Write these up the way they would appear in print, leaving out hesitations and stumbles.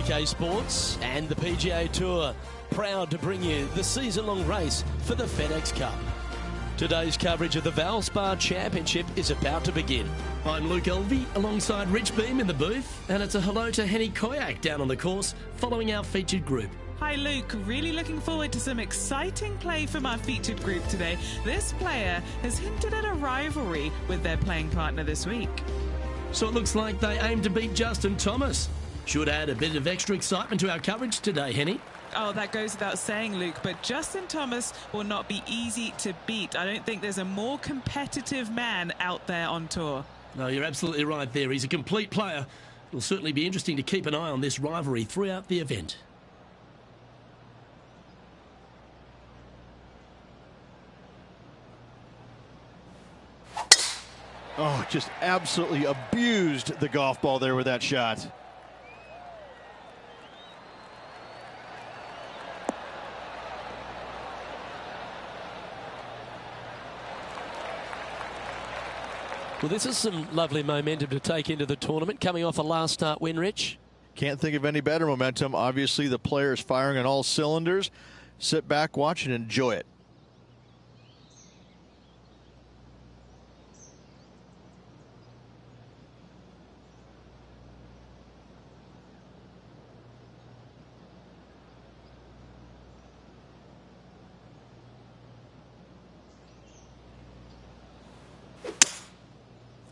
UK Sports and the PGA Tour, proud to bring you the season-long race for the FedEx Cup. Today's coverage of the Valspar Championship is about to begin. I'm Luke Elvey alongside Rich Beam in the booth, and it's a hello to Henny Koyak down on the course following our featured group. Hi Luke, really looking forward to some exciting play from our featured group today. This player has hinted at a rivalry with their playing partner this week. So it looks like they aim to beat Justin Thomas. Should add a bit of extra excitement to our coverage today, Henny. Oh, that goes without saying, Luke, but Justin Thomas will not be easy to beat. I don't think there's a more competitive man out there on tour. No, you're absolutely right there. He's a complete player. It'll certainly be interesting to keep an eye on this rivalry throughout the event. Oh, just absolutely abused the golf ball there with that shot. Well, this is some lovely momentum to take into the tournament, coming off a last start win, Rich. Can't think of any better momentum. Obviously, the players firing on all cylinders. Sit back, watch, and enjoy it.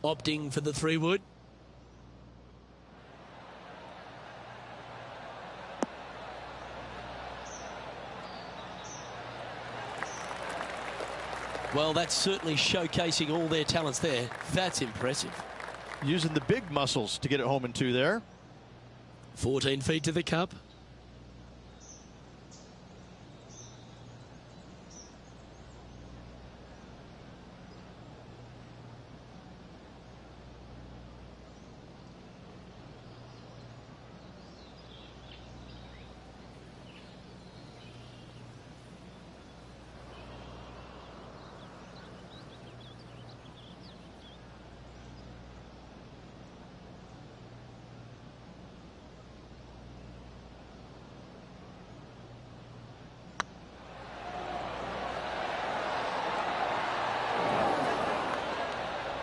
Opting for the 3-wood. Well, that's certainly showcasing all their talents there. That's impressive. Using the big muscles to get it home in two there. 14 feet to the cup.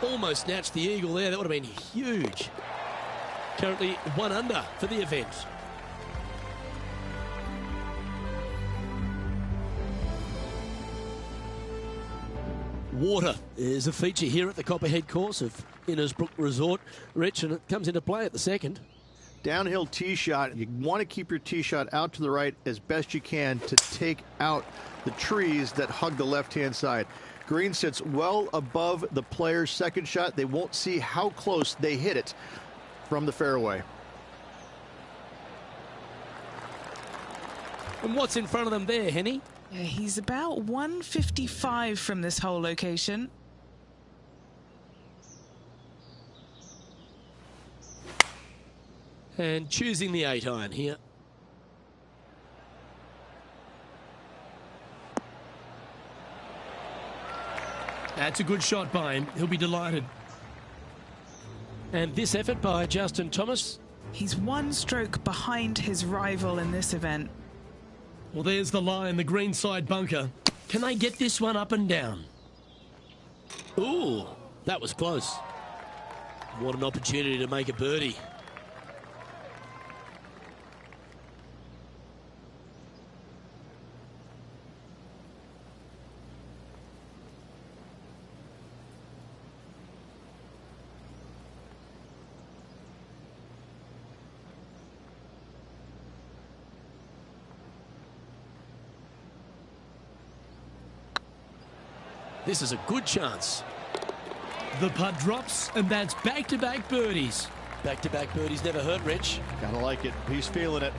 Almost snatched the eagle there. That would have been huge. Currently 1 under for the event. Water is a feature here at the Copperhead course of Innisbrook Resort, Rich, and it comes into play at the second. Downhill tee shot. You want to keep your tee shot out to the right as best you can to take out the trees that hug the left-hand side. Green sits well above the player's second shot. They won't see how close they hit it from the fairway. And what's in front of them there, Henny? Yeah, he's about 155 from this hole location. And choosing the 8-iron here. That's a good shot by him. He'll be delighted. And this effort by Justin Thomas. He's 1 stroke behind his rival in this event. Well, there's the line, the green side bunker. Can they get this one up and down? Ooh, that was close. What an opportunity to make a birdie. This is a good chance. The putt drops, and that's back-to-back birdies. Back-to-back birdies never hurt, Rich. Gotta like it. He's feeling it.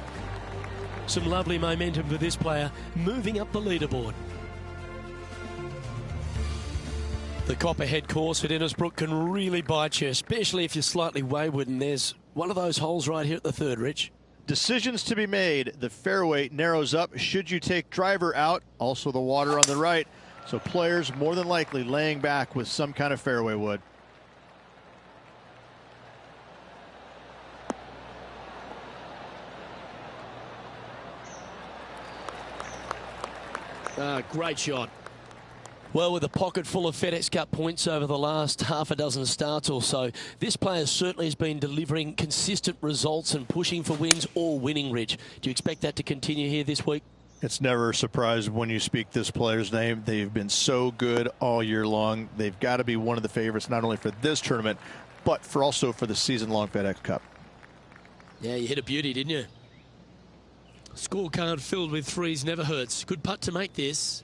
Some lovely momentum for this player, moving up the leaderboard. The Copperhead course at Innisbrook can really bite you, especially if you're slightly wayward, and there's one of those holes right here at the third, Rich. Decisions to be made. The fairway narrows up. Should you take driver out? Also the water on the right. So players more than likely laying back with some kind of fairway wood. Great shot. Well, with a pocket full of FedEx Cup points over the last half a dozen starts or so, this player certainly has been delivering consistent results and pushing for wins or winning, Rich. Do you expect that to continue here this week? It's never a surprise when you speak this player's name. They've been so good all year long. They've got to be one of the favorites, not only for this tournament, but also for the season-long FedEx Cup. Yeah, you hit a beauty, didn't you? Scorecard filled with threes never hurts. Good putt to make this.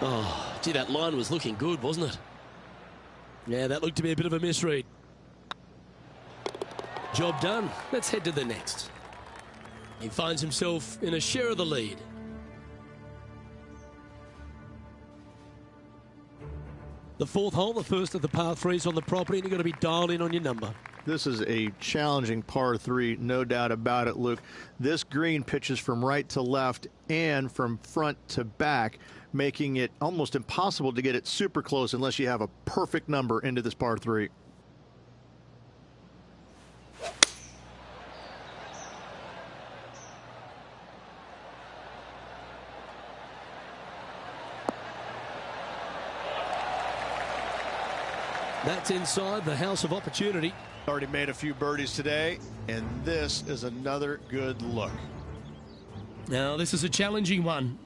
Oh, gee, that line was looking good, wasn't it? Yeah, that looked to be a bit of a misread. Job done. Let's head to the next. He finds himself in a share of the lead. The fourth hole, the first of the par threes on the property, and you've got to be dialed in on your number. This is a challenging par 3, no doubt about it, Luke. This green pitches from right to left and from front to back, making it almost impossible to get it super close unless you have a perfect number into this par 3. That's inside the house of opportunity. Already made a few birdies today, and this is another good look. Now, this is a challenging one.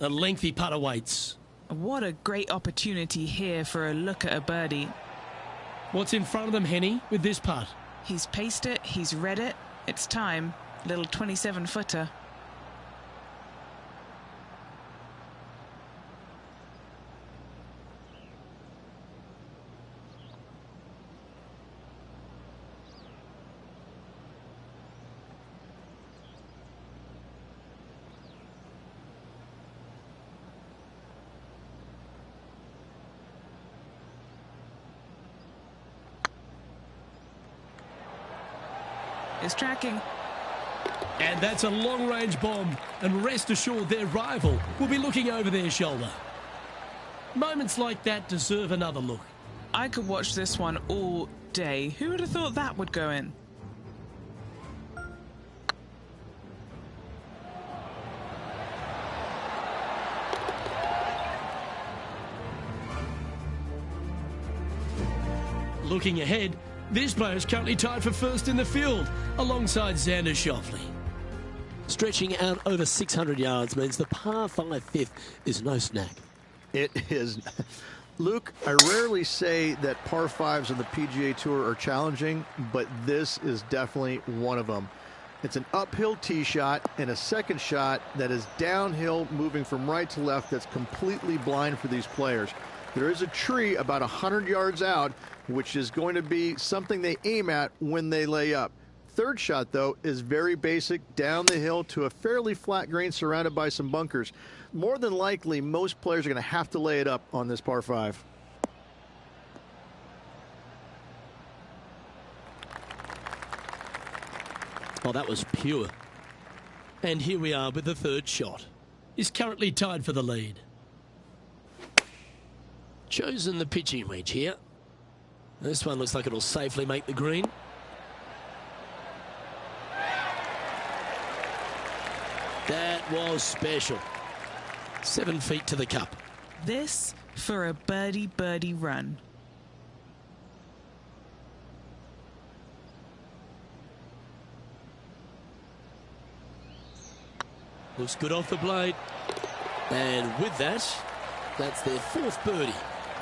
A lengthy putt awaits. What a great opportunity here for a look at a birdie. What's in front of them, Henny, with this putt? He's paced it, he's read it. It's time. Little 27-footer. Is tracking. And that's a long-range bomb, and rest assured their rival will be looking over their shoulder. Moments like that deserve another look. I could watch this one all day. Who would have thought that would go in? Looking ahead, this player is currently tied for first in the field, alongside Xander Schauffele. Stretching out over 600 yards means the par 5 fifth is no snack. It is. Luke, I rarely say that par 5s on the PGA Tour are challenging, but this is definitely one of them. It's an uphill tee shot and a second shot that is downhill, moving from right to left, that's completely blind for these players. There is a tree about 100 yards out, which is going to be something they aim at when they lay up. Third shot, though, is very basic, down the hill to a fairly flat green surrounded by some bunkers. More than likely, most players are going to have to lay it up on this par 5. Oh, that was pure. And here we are with the third shot. He's currently tied for the lead. Chosen the pitching wedge here. This one looks like it'll safely make the green. That was special. 7 feet to the cup. This for a birdie run. Looks good off the blade. And with that, that's their fourth birdie.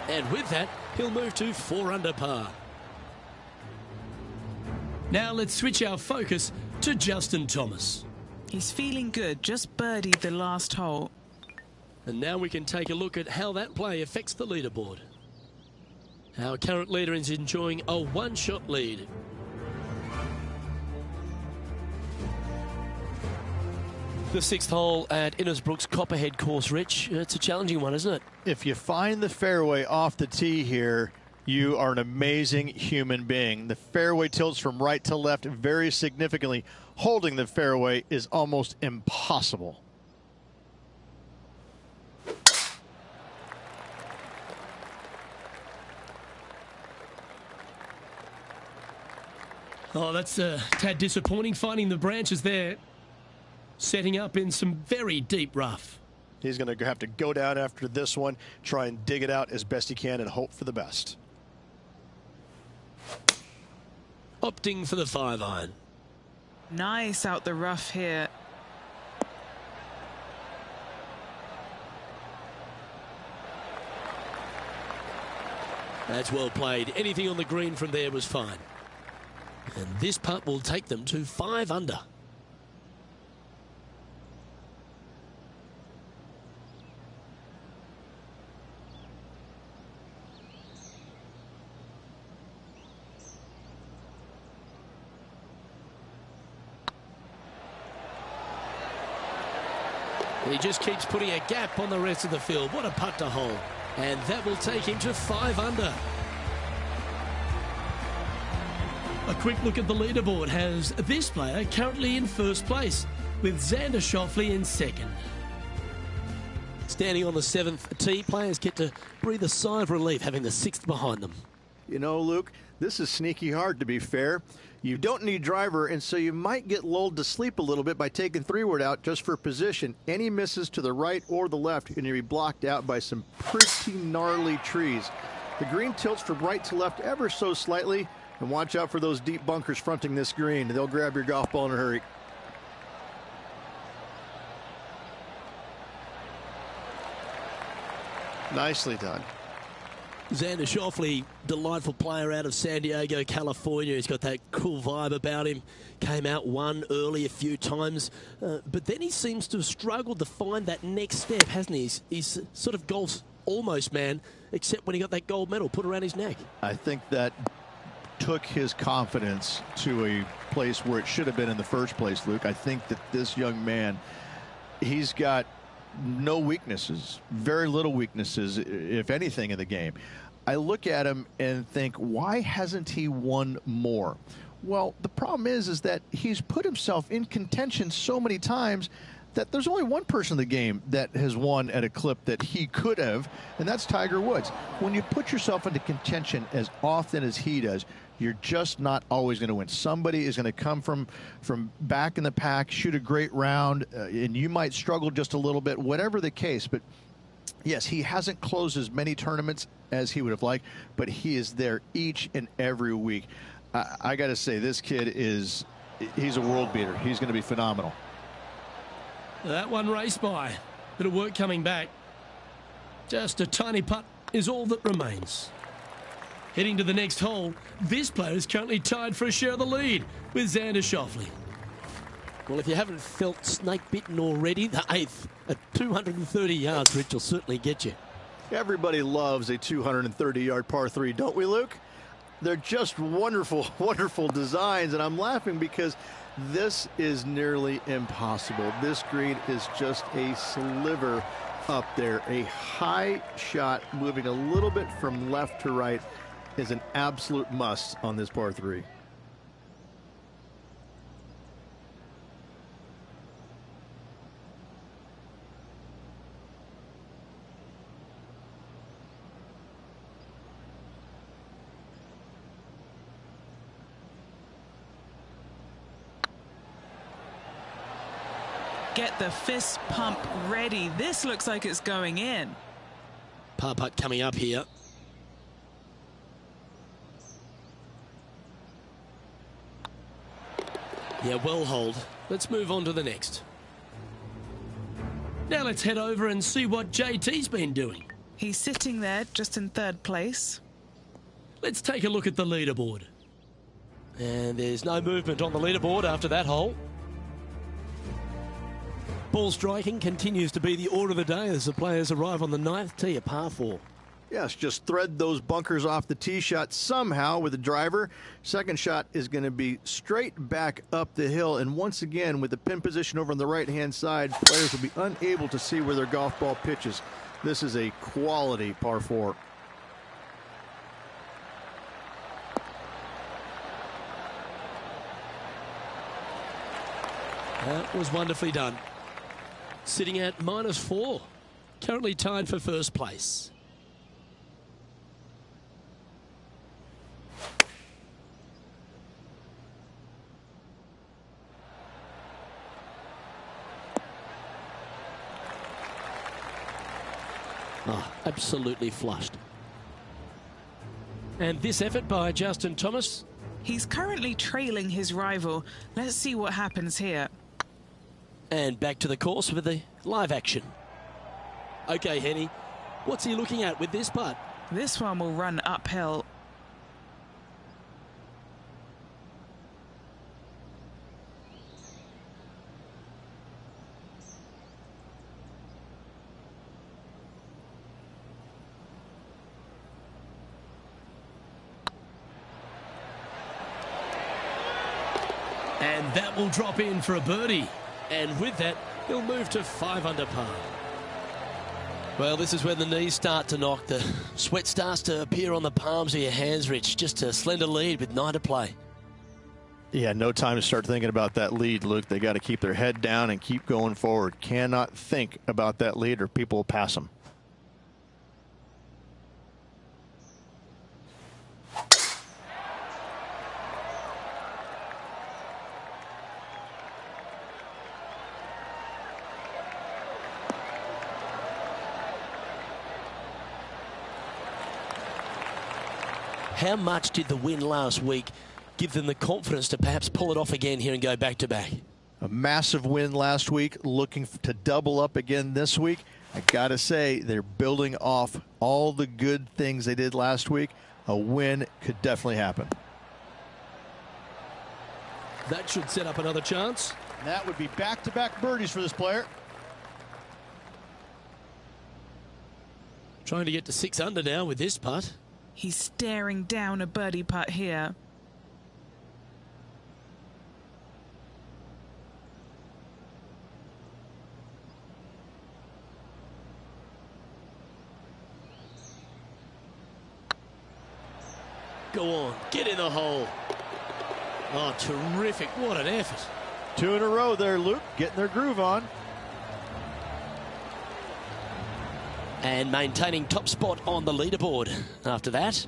And with that, he'll move to 4 under par. Now let's switch our focus to Justin Thomas. He's feeling good, just birdied the last hole. And now we can take a look at how that play affects the leaderboard. Our current leader is enjoying a one-shot lead. The 6th hole at Innisbrook's Copperhead course, Rich. It's a challenging one, isn't it? If you find the fairway off the tee here, You are an amazing human being. The fairway tilts from right to left very significantly. Holding the fairway is almost impossible. Oh, that's a tad disappointing, finding the branches there. Setting up in some very deep rough. He's going to have to go down after this one, try and dig it out as best he can and hope for the best. Opting for the 5-iron. Nice out the rough here. That's well played. Anything on the green from there was fine. And this putt will take them to 5 under. He just keeps putting a gap on the rest of the field. What a putt to hole. And that will take him to 5 under. A quick look at the leaderboard has this player currently in first place, with Xander Schauffele in second. Standing on the 7th tee, players get to breathe a sigh of relief having the 6th behind them. You know, Luke, this is sneaky hard, to be fair. You don't need driver, and so you might get lulled to sleep a little bit by taking 3-wood out just for position. Any misses to the right or the left, and you'll be blocked out by some pretty gnarly trees. The green tilts from right to left ever so slightly, and watch out for those deep bunkers fronting this green. They'll grab your golf ball in a hurry. Nicely done. Xander Schauffele, delightful player out of San Diego, California. He's got that cool vibe about him. Came out, won early a few times. But then he seems to have struggled to find that next step, hasn't he? He's sort of golf's almost man, except when he got that gold medal put around his neck. I think that took his confidence to a place where it should have been in the first place, Luke. I think that this young man, he's got no weaknesses, very little weaknesses, if anything, in the game. I look at him and think, why hasn't he won more? Well, the problem is that he's put himself in contention so many times that there's only one person in the game that has won at a clip that he could have, and that's Tiger Woods. When you put yourself into contention as often as he does, you're just not always going to win. Somebody is going to come from back in the pack, shoot a great round, and you might struggle just a little bit, whatever the case. But yes, he hasn't closed as many tournaments as he would have liked, but he is there each and every week. I got to say, this kid he's a world beater. He's going to be phenomenal. That one raced by. Bit of work coming back. Just a tiny putt is all that remains. Heading to the next hole, this player is currently tied for a share of the lead with Xander Schauffele. Well, if you haven't felt snake bitten already, the 8th at 230 yards, Rich, will certainly get you. Everybody loves a 230-yard par 3, don't we, Luke? They're just wonderful, wonderful designs, and I'm laughing because this is nearly impossible. This green is just a sliver up there. A high shot moving a little bit from left to right is an absolute must on this par 3. Get the fist pump ready. This looks like it's going in. Par putt coming up here. Yeah, well hold. Let's move on to the next. Now let's head over and see what JT's been doing. He's sitting there just in 3rd place. Let's take a look at the leaderboard. And there's no movement on the leaderboard after that hole. Ball striking continues to be the order of the day as the players arrive on the 9th tee, a par 4. Yes, just thread those bunkers off the tee shot somehow with the driver. Second shot is going to be straight back up the hill. And once again, with the pin position over on the right-hand side, players will be unable to see where their golf ball pitches. This is a quality par 4. That was wonderfully done. Sitting at -4. Currently tied for first place. Oh, absolutely flushed. And this effort by Justin Thomas. He's currently trailing his rival. Let's see what happens here. And back to the course with the live action. Okay, Henny, what's he looking at with this putt? This one will run uphill. And that will drop in for a birdie. And with that, he'll move to 5 under par. Well, this is when the knees start to knock. The sweat starts to appear on the palms of your hands, Rich. Just a slender lead with 9 to play. Yeah, no time to start thinking about that lead, Luke. They got to keep their head down and keep going forward. Cannot think about that lead or people will pass them. How much did the win last week give them the confidence to perhaps pull it off again here and go back-to-back? A massive win last week, looking to double up again this week. I got to say, they're building off all the good things they did last week. A win could definitely happen. That should set up another chance. And that would be back-to-back birdies for this player. Trying to get to 6 under now with this putt. He's staring down a birdie putt here. Go on, get in the hole. Oh, terrific. What an effort. 2 in a row there, Luke, getting their groove on. And maintaining top spot on the leaderboard after that.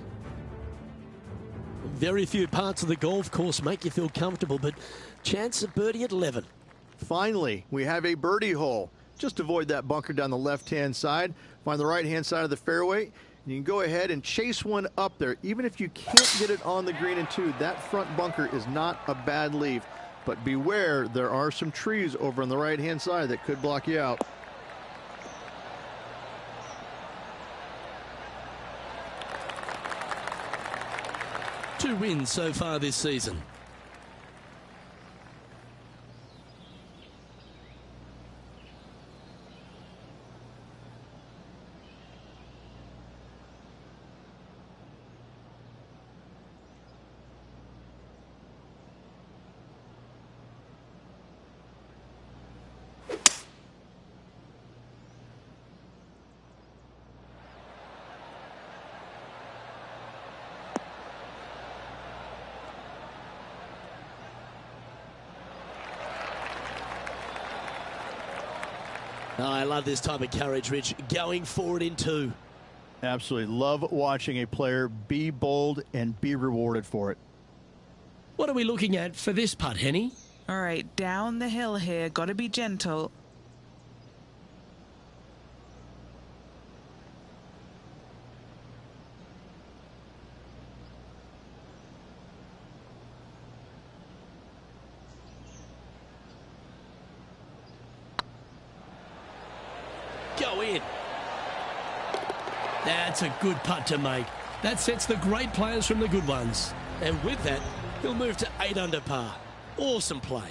Very few parts of the golf course make you feel comfortable, but chance of birdie at 11. Finally, we have a birdie hole. Just avoid that bunker down the left-hand side. Find the right-hand side of the fairway. You can go ahead and chase one up there. Even if you can't get it on the green in 2, that front bunker is not a bad leave. But beware, there are some trees over on the right-hand side that could block you out. Two wins so far this season. Oh, I love this type of courage, Rich. Going forward in 2. Absolutely. Love watching a player be bold and be rewarded for it. What are we looking at for this putt, Henny? All right, down the hill here. Got to be gentle. Go in. That's a good putt to make. That sets the great players from the good ones. And with that, he'll move to 8 under par. Awesome play.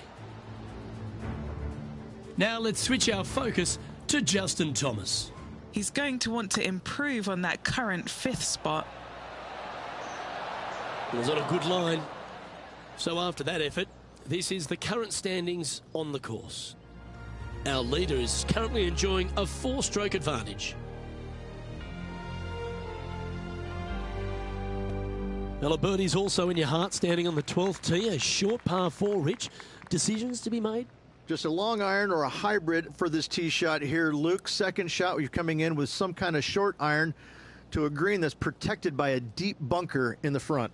Now let's switch our focus to Justin Thomas. He's going to want to improve on that current 5th spot. It was on a good line. So after that effort, this is the current standings on the course. Our leader is currently enjoying a 4-stroke advantage. Well, a birdie's also in your heart, standing on the 12th tee, a short par 4, Rich. Decisions to be made? Just a long iron or a hybrid for this tee shot here, Luke. Second shot, you're coming in with some kind of short iron to a green that's protected by a deep bunker in the front.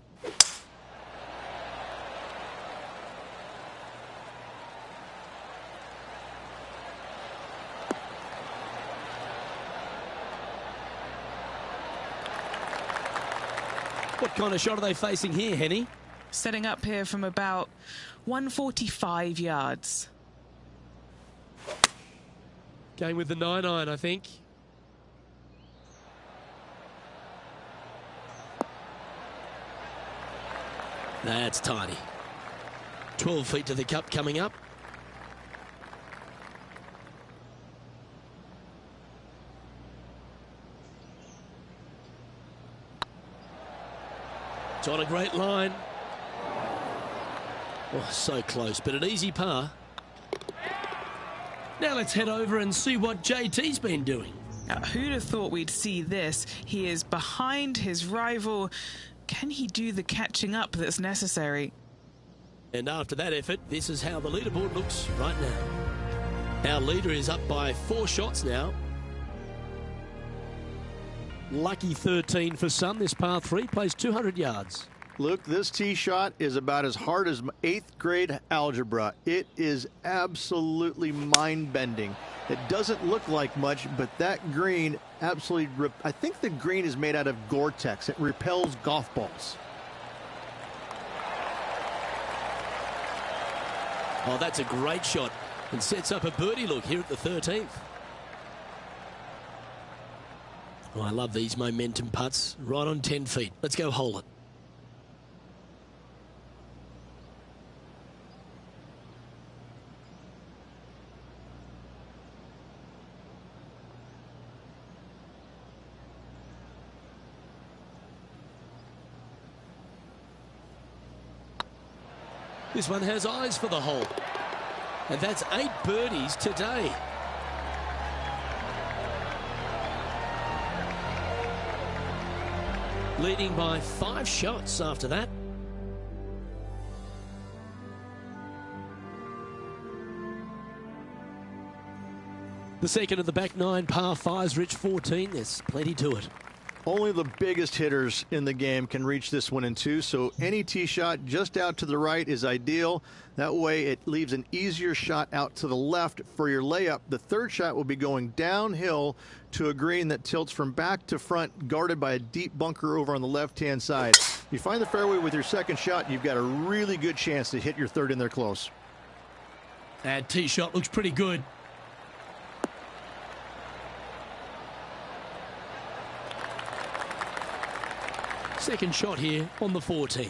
What kind of shot are they facing here, Henny? Setting up here from about 145 yards. Going with the 9-iron, I think. That's tiny. 12 feet to the cup coming up. It's on a great line. Oh, so close, but an easy par. Now let's head over and see what JT's been doing. Now, who'd have thought we'd see this? He is behind his rival. Can he do the catching up that's necessary? And after that effort, this is how the leaderboard looks right now. Our leader is up by 4 shots now. Lucky 13 for some. This par 3 plays 200 yards. Luke, this tee shot is about as hard as 8th grade algebra. It is absolutely mind-bending. It doesn't look like much, but that green absolutely... I think the green is made out of Gore-Tex. It repels golf balls. Oh, that's a great shot and sets up a birdie look here at the 13th. Oh, I love these momentum putts. Right on 10 feet. Let's go hole it. This one has eyes for the hole. And that's 8 birdies today. Leading by 5 shots after that. The second of the back 9 par 5s, Rich 14. There's plenty to it. Only the biggest hitters in the game can reach this one in 2, so any tee shot just out to the right is ideal. That way it leaves an easier shot out to the left for your layup. The third shot will be going downhill to a green that tilts from back to front, guarded by a deep bunker over on the left-hand side. If you find the fairway with your second shot, you've got a really good chance to hit your third in there close. That tee shot looks pretty good. Second shot here on the 14th.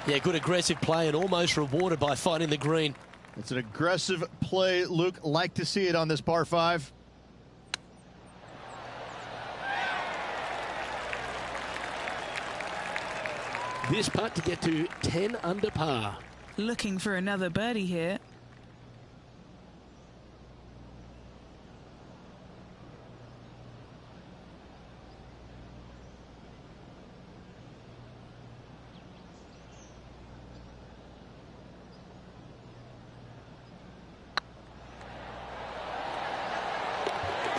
Yeah, good aggressive play and almost rewarded by finding the green. It's an aggressive play, Luke. Like to see it on this par 5. This putt to get to 10 under par. Looking for another birdie here.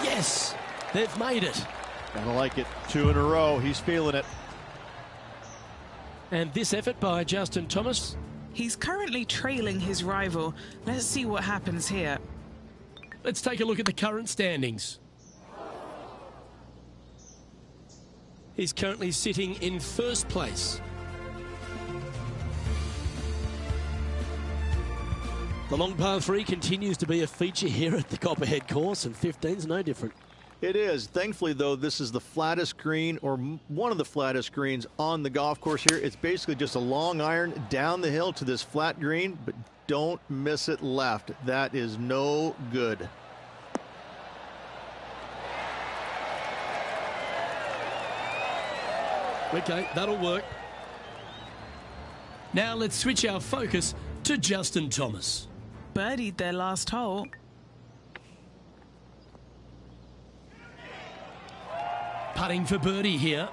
Yes, they've made it. Gotta like it. 2 in a row. He's feeling it. And this effort by Justin Thomas. He's currently trailing his rival. Let's see what happens here. Let's take a look at the current standings. He's currently sitting in first place. The long par 3 continues to be a feature here at the Copperhead course, and 15's no different. It is. Thankfully, though, this is the flattest green, or one of the flattest greens on the golf course here. It's basically just a long iron down the hill to this flat green, but don't miss it left. That is no good. Okay, that'll work. Now let's switch our focus to Justin Thomas. Birdied their last hole. Putting for birdie here.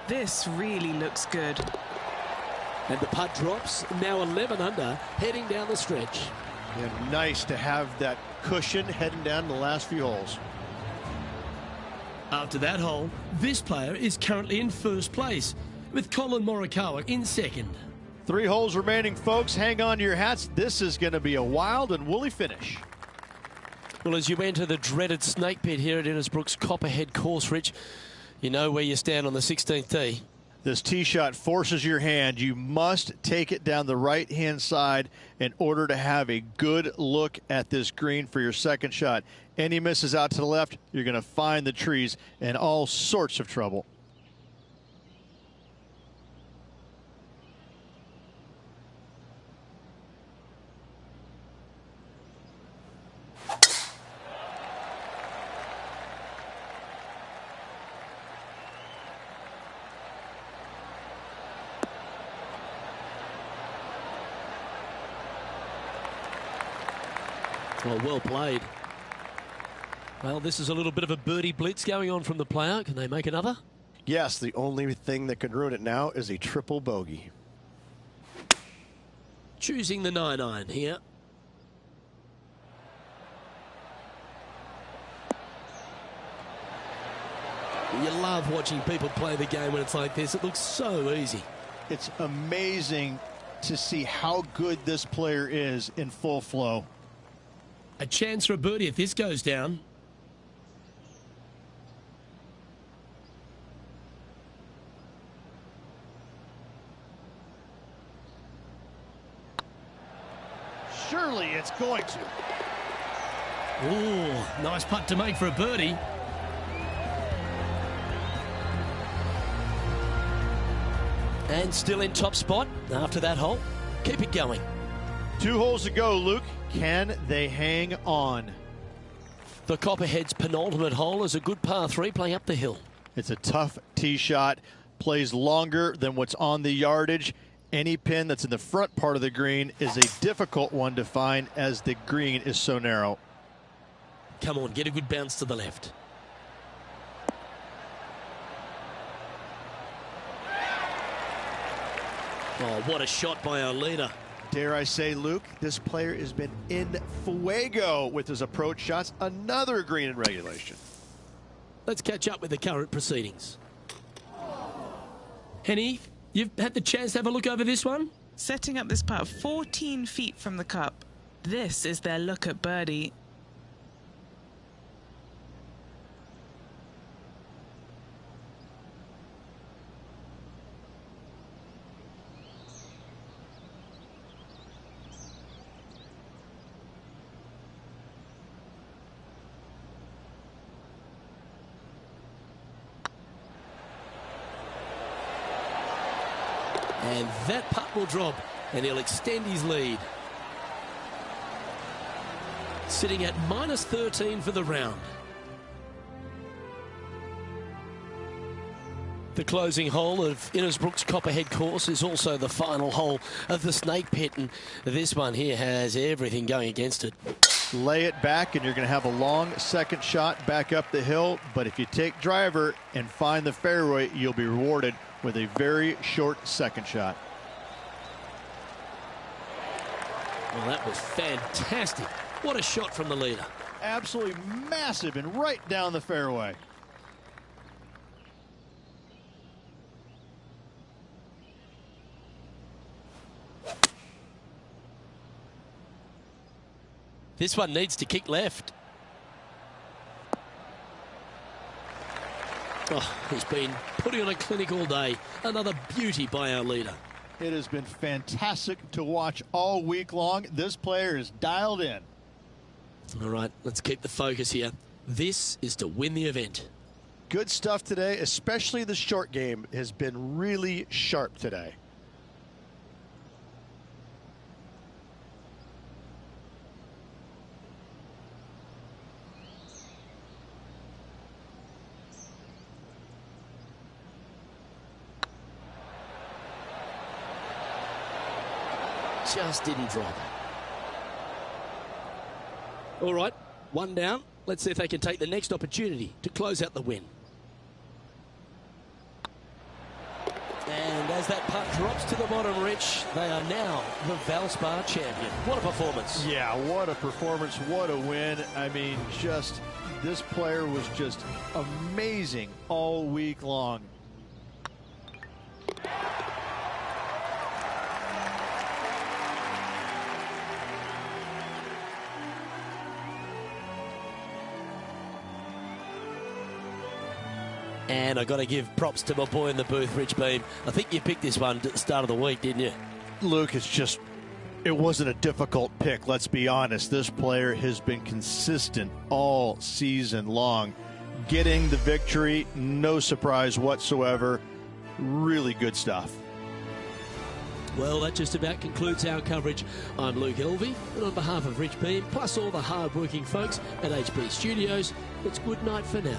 This really looks good. And the putt drops, now 11 under, heading down the stretch. And nice to have that cushion heading down the last few holes. After that hole, this player is currently in first place, with Colin Morikawa in second. 3 holes remaining, folks. Hang on to your hats. This is going to be a wild and woolly finish. Well, as you enter the dreaded snake pit here at Innisbrook's Copperhead course, Rich, you know where you stand on the 16th tee. This tee shot forces your hand. You must take it down the right-hand side in order to have a good look at this green for your second shot. Any misses out to the left, you're going to find the trees in all sorts of trouble. Well, well played. Well, this is a little bit of a birdie blitz going on from the player. Can they make another? Yes, the only thing that can ruin it now is a triple bogey. Choosing the 9-iron here. You love watching people play the game when it's like this. It looks so easy. It's amazing to see how good this player is in full flow. A chance for a birdie if this goes down. Surely it's going to. Ooh, nice putt to make for a birdie. And still in top spot after that hole. Keep it going. 2 holes to go, Luke. Can they hang on? The Copperhead's penultimate hole is a good par 3 playing up the hill. It's a tough tee shot. Plays longer than what's on the yardage. Any pin that's in the front part of the green is a difficult one to find as the green is so narrow. Come on, get a good bounce to the left. Oh, what a shot by our leader. Dare I say, Luke, this player has been in fuego with his approach shots. Another green in regulation. Let's catch up with the current proceedings. Henny, you've had the chance to have a look over this one? Setting up this putt 14 feet from the cup. This is their look at birdie. And that putt will drop, and he'll extend his lead. Sitting at minus 13 for the round. The closing hole of Innisbrook's Copperhead course is also the final hole of the Snake Pit, and this one here has everything going against it. Lay it back, and you're going to have a long second shot back up the hill. But if you take driver and find the fairway, you'll be rewarded with a very short second shot. Well, that was fantastic. What a shot from the leader. Absolutely massive and right down the fairway. This one needs to kick left. Oh, he's been putting on a clinic all day. Another beauty by our leader. It has been fantastic to watch all week long. This player is dialed in. All right, Let's keep the focus here. This is to win the event. Good stuff today, especially the short game has been really sharp today. Just didn't drop it. All right, one down. Let's see if they can take the next opportunity to close out the win. And as that putt drops to the bottom, Rich, they are now the Valspar champion. What a performance. Yeah, what a performance. What a win. I mean, this player was just amazing all week long. And I got to give props to my boy in the booth, Rich Beam. I think you picked this one at the start of the week, didn't you? Luke, it wasn't a difficult pick, let's be honest. This player has been consistent all season long. Getting the victory, no surprise whatsoever. Really good stuff. Well, that just about concludes our coverage. I'm Luke Elvey, and on behalf of Rich Beam, plus all the hard-working folks at HP Studios, it's good night for now.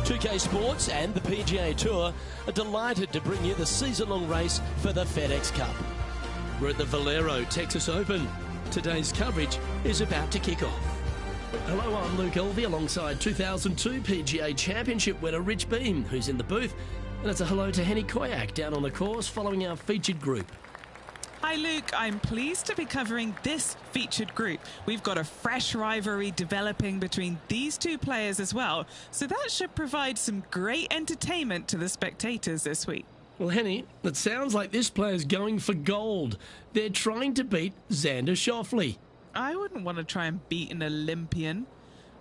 2K Sports and the PGA Tour are delighted to bring you the season-long race for the FedEx Cup. We're at the Valero Texas Open. Today's coverage is about to kick off. Hello, I'm Luke Elvey alongside 2002 PGA Championship winner Rich Beam, who's in the booth. And it's a hello to Henny Koyak down on the course following our featured group. Hi Luke, I'm pleased to be covering this featured group. We've got a fresh rivalry developing between these two players as well, so that should provide some great entertainment to the spectators this week. Well, Henny, it sounds like this player's going for gold. They're trying to beat Xander Schauffele. I wouldn't want to try and beat an Olympian.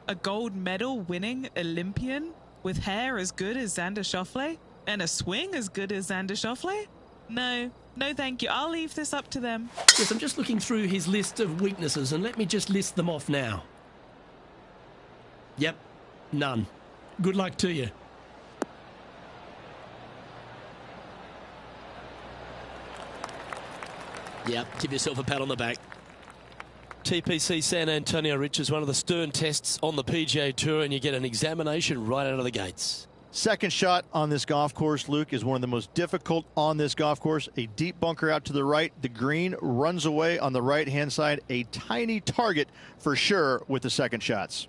A gold medal winning Olympian with hair as good as Xander Schauffele and a swing as good as Xander Schauffele? No thank you. I'll leave this up to them. Yes, I'm just looking through his list of weaknesses and let me just list them off now. Yep, none. Good luck to you. Yep, give yourself a pat on the back. TPC San Antonio, Rich, is one of the stern tests on the PGA Tour, and you get an examination right out of the gates. Second shot on this golf course, Luke, is one of the most difficult on this golf course. A deep bunker out to the right. The green runs away on the right-hand side. A tiny target for sure with the second shots.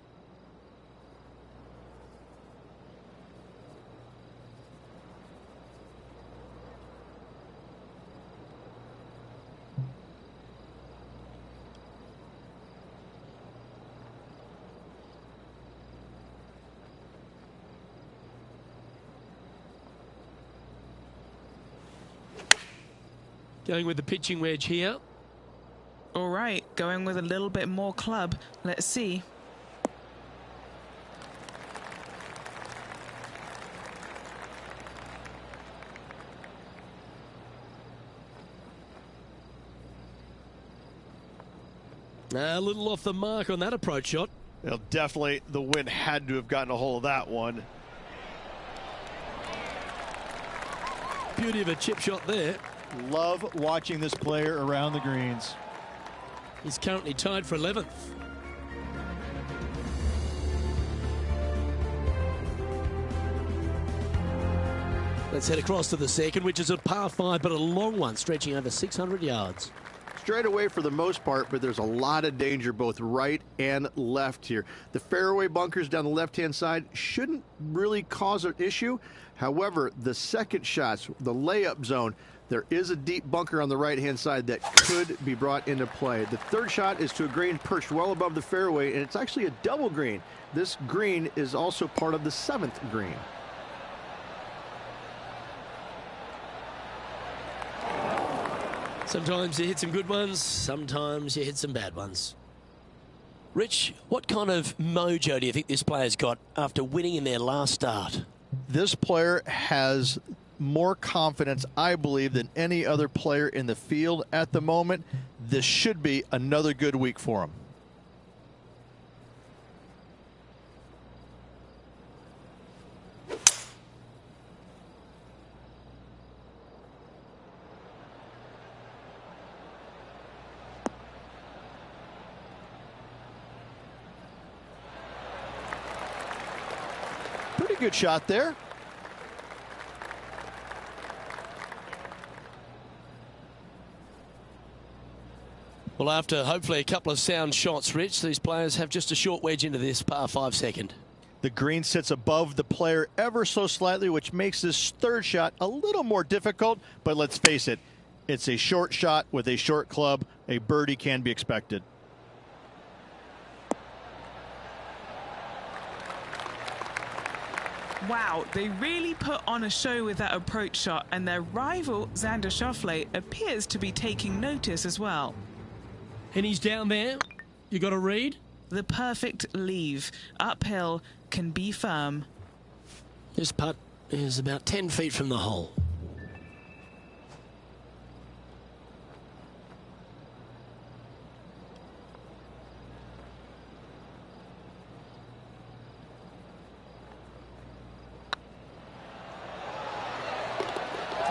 Going with the pitching wedge here. All right, going with a little bit more club. Let's see. A little off the mark on that approach shot. Well, definitely the wind had to have gotten a hold of that one. Beauty of a chip shot there. Love watching this player around the greens. He's currently tied for 11th. Let's head across to the second, which is a par 5, but a long one, stretching over 600 yards. Straight away for the most part, but there's a lot of danger both right and left here. The fairway bunkers down the left-hand side shouldn't really cause an issue. However, the second shots, the layup zone, there is a deep bunker on the right-hand side that could be brought into play. The third shot is to a green perched well above the fairway, and it's actually a double green. This green is also part of the 7th green. Sometimes you hit some good ones, sometimes you hit some bad ones. Rich, what kind of mojo do you think this player's got after winning in their last start? This player has more confidence, I believe, than any other player in the field at the moment. This should be another good week for him. Pretty good shot there. Well, after hopefully a couple of sound shots, Rich, these players have just a short wedge into this par 5 second. The green sits above the player ever so slightly, which makes this third shot a little more difficult. But let's face it, it's a short shot with a short club. A birdie can be expected. Wow, they really put on a show with that approach shot, and their rival, Xander Schauffele, appears to be taking notice as well. And he's down there. You got to read. The perfect leave. Uphill, can be firm. This putt is about 10 feet from the hole.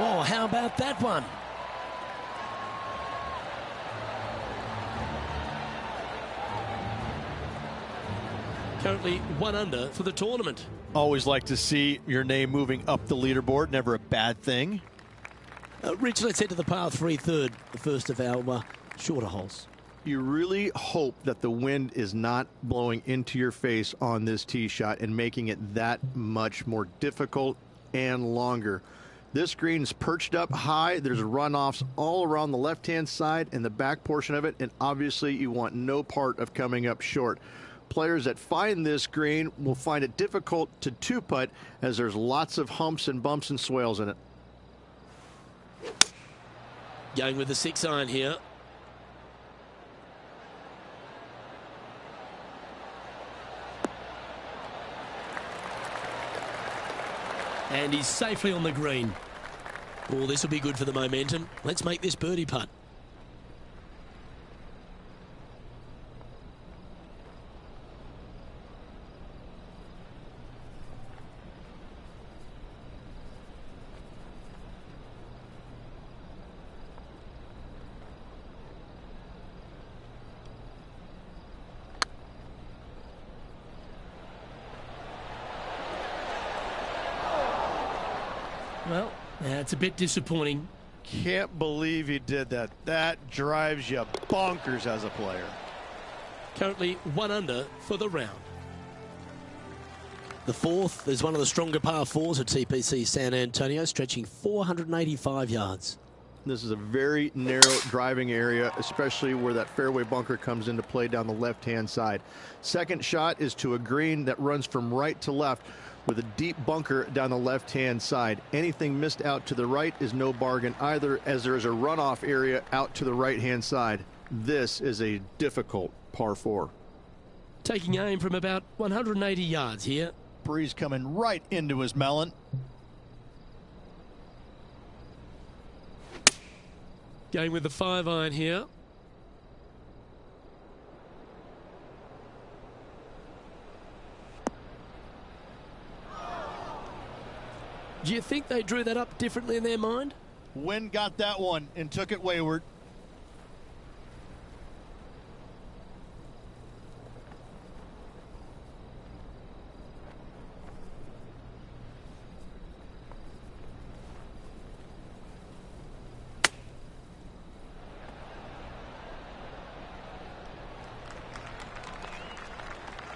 Oh, how about that one? Currently 1 under for the tournament. Always like to see your name moving up the leaderboard. Never a bad thing. Rich, let's head to the par 3 third, the first of our shorter holes. You really hope that the wind is not blowing into your face on this tee shot and making it that much more difficult and longer. This green's perched up high. There's runoffs all around the left-hand side and the back portion of it, and obviously you want no part of coming up short. Players that find this green will find it difficult to two-putt as there's lots of humps and bumps and swales in it. Going with the 6-iron here. And he's safely on the green. Oh, this will be good for the momentum. Let's make this birdie putt. Well, that's a bit disappointing. Can't believe he did that. That drives you bonkers as a player. Currently 1 under for the round. The fourth is one of the stronger par 4s at TPC San Antonio, stretching 485 yards. This is a very narrow driving area, especially where that fairway bunker comes into play down the left-hand side. Second shot is to a green that runs from right to left. with a deep bunker down the left-hand side. Anything missed out to the right is no bargain either, as there is a runoff area out to the right-hand side. This is a difficult par 4. Taking aim from about 180 yards here. Breeze coming right into his melon. Going with the 5-iron here. Do you think they drew that up differently in their mind? Wind got that one and took it wayward.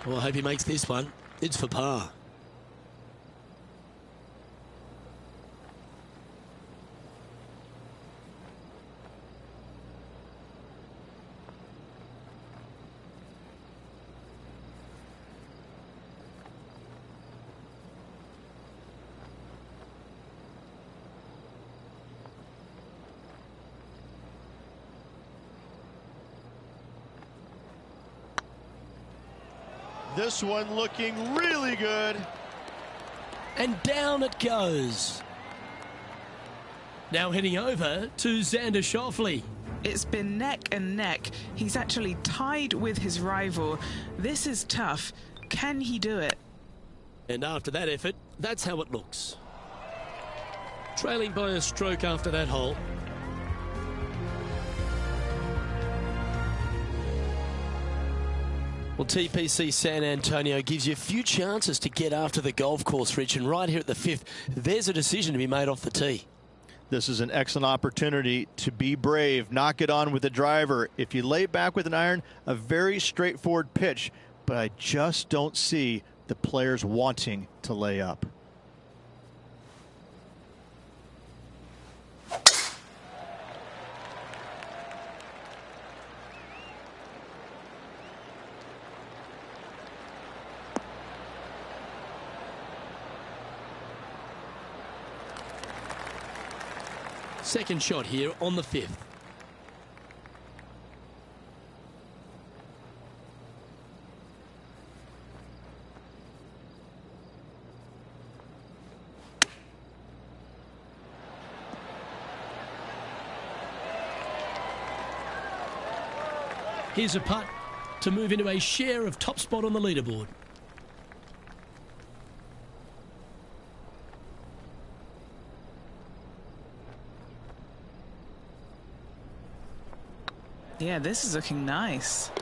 Well, I hope he makes this one. It's for par. This one looking really good. And down it goes. Now heading over to Xander Schauffele. It's been neck and neck. He's actually tied with his rival. This is tough. Can he do it? And after that effort, that's how it looks. Trailing by a stroke after that hole. Well, TPC San Antonio gives you a few chances to get after the golf course, Rich, and right here at the 5th, there's a decision to be made off the tee. This is an excellent opportunity to be brave, knock it on with the driver. If you lay back with an iron, a very straightforward pitch, but I just don't see the players wanting to lay up. Second shot here on the 5th. Here's a putt to move into a share of top spot on the leaderboard. Yeah, this is looking nice.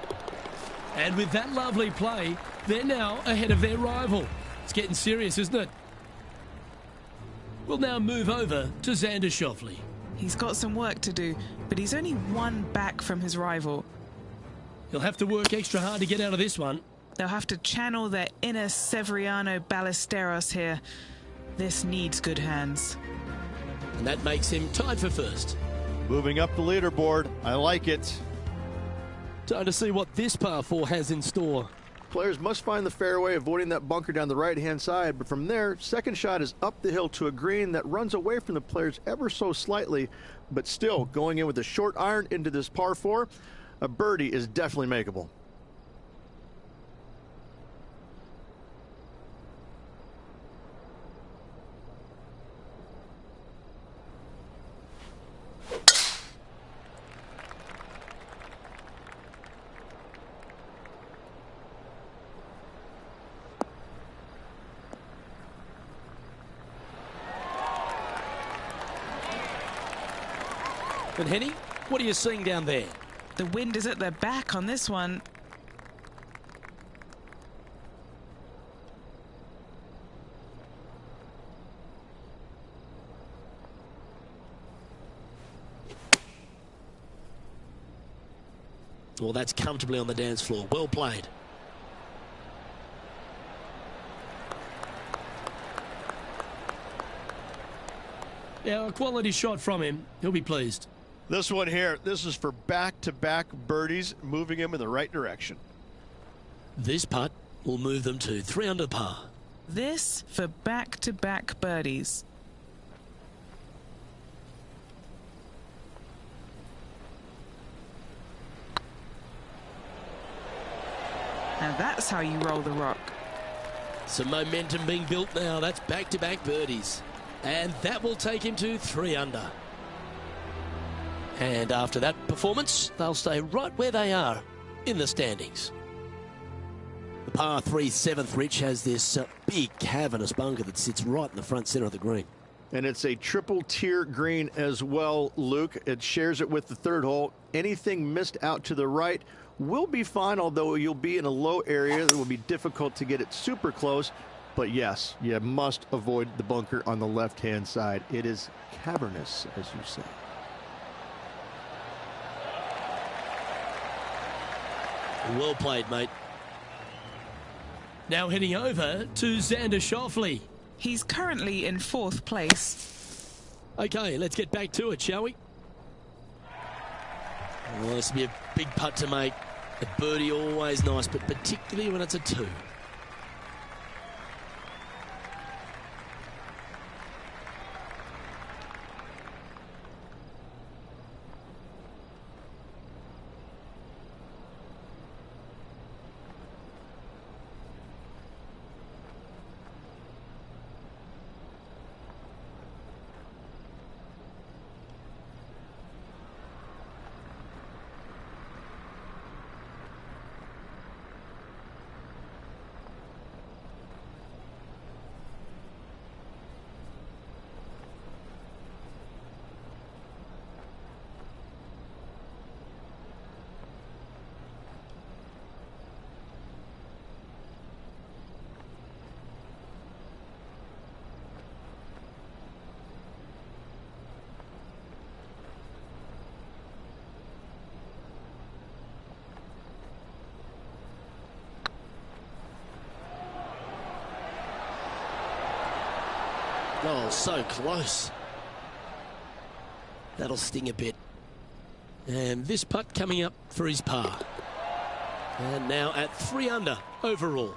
And with that lovely play, they're now ahead of their rival. It's getting serious, isn't it? We'll now move over to Xander Schauffele. He's got some work to do, but he's only one back from his rival. He'll have to work extra hard to get out of this one. They'll have to channel their inner Severiano Ballesteros here. This needs good hands. And that makes him tied for first. Moving up the leaderboard. I like it. Time to see what this par 4 has in store. Players must find the fairway, avoiding that bunker down the right-hand side, but from there, second shot is up the hill to a green that runs away from the players ever so slightly, but still going in with a short iron into this par 4. A birdie is definitely makeable. And Henny, what are you seeing down there? The wind is at their back on this one. Well, that's comfortably on the dance floor. Well played. Yeah, a quality shot from him. He'll be pleased. This one here, this is for back-to-back birdies, moving him in the right direction. This putt will move them to 3 under par. This for back-to-back birdies. And that's how you roll the rock. Some momentum being built now. That's back-to-back birdies. And that will take him to 3 under. And after that performance, they'll stay right where they are in the standings. The par 3 7th, Rich, has this big cavernous bunker that sits right in the front centre of the green. And it's a triple tier green as well, Luke. It shares it with the 3rd hole. Anything missed out to the right will be fine, although you'll be in a low area. It will be difficult to get it super close. But yes, you must avoid the bunker on the left-hand side. It is cavernous, as you say. Well played, mate. Now heading over to Xander Schauffele. He's currently in 4th place. Okay, let's get back to it, shall we? Well, this will be a big putt to make. A birdie always nice, but particularly when it's a 2. Oh, so close. That'll sting a bit. And this putt coming up for his par. And now at 3 under overall.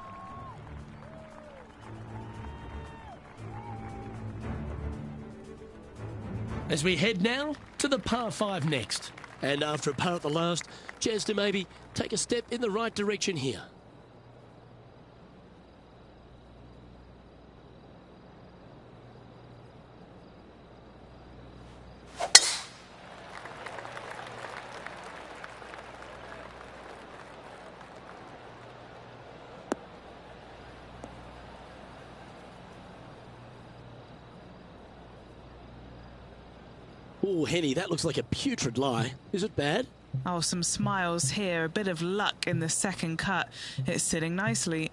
As we head now to the par 5 next. And after a par at the last, chance to maybe take a step in the right direction here. Oh, Henny, that looks like a putrid lie. Is it bad? Oh, some smiles here. A bit of luck in the 2nd cut. It's sitting nicely.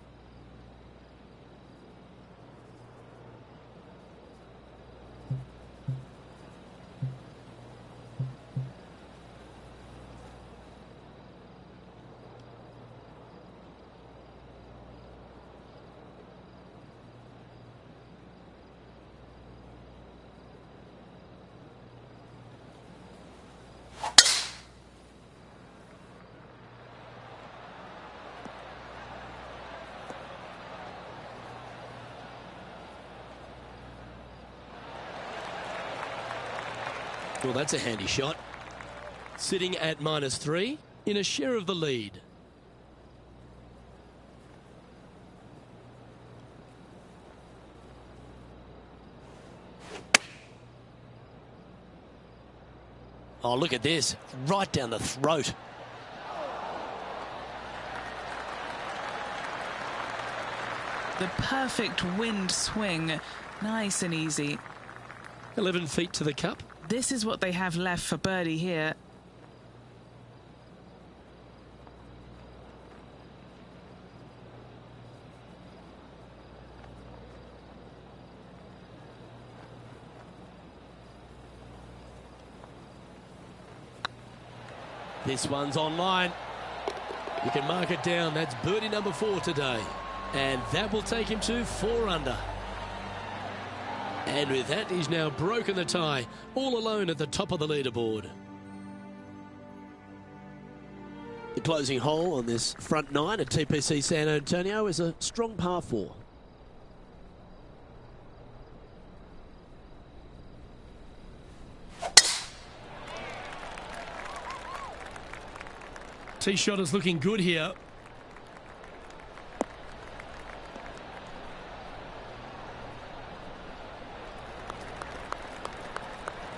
Well, that's a handy shot. Sitting at -3 in a share of the lead. Oh, look at this. Right down the throat. The perfect wind swing. Nice and easy. 11 feet to the cup. This is what they have left for birdie here. This one's online. You can mark it down. That's birdie number 4 today. And that will take him to 4 under. And with that, he's now broken the tie, all alone at the top of the leaderboard. The closing hole on this front 9 at TPC San Antonio is a strong par 4. Tee shot is looking good here.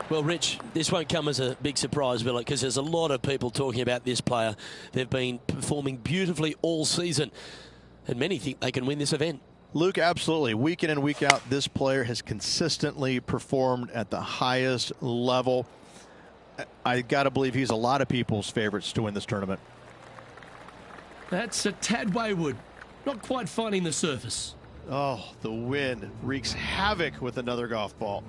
Well, Rich, this won't come as a big surprise, will it? Because there's a lot of people talking about this player. They've been performing beautifully all season, and many think they can win this event. Luke, absolutely. Week in and week out, this player has consistently performed at the highest level. I got to believe he's a lot of people's favorites to win this tournament. That's a tad wayward. Not quite finding the surface. Oh, the wind wreaks havoc with another golf ball.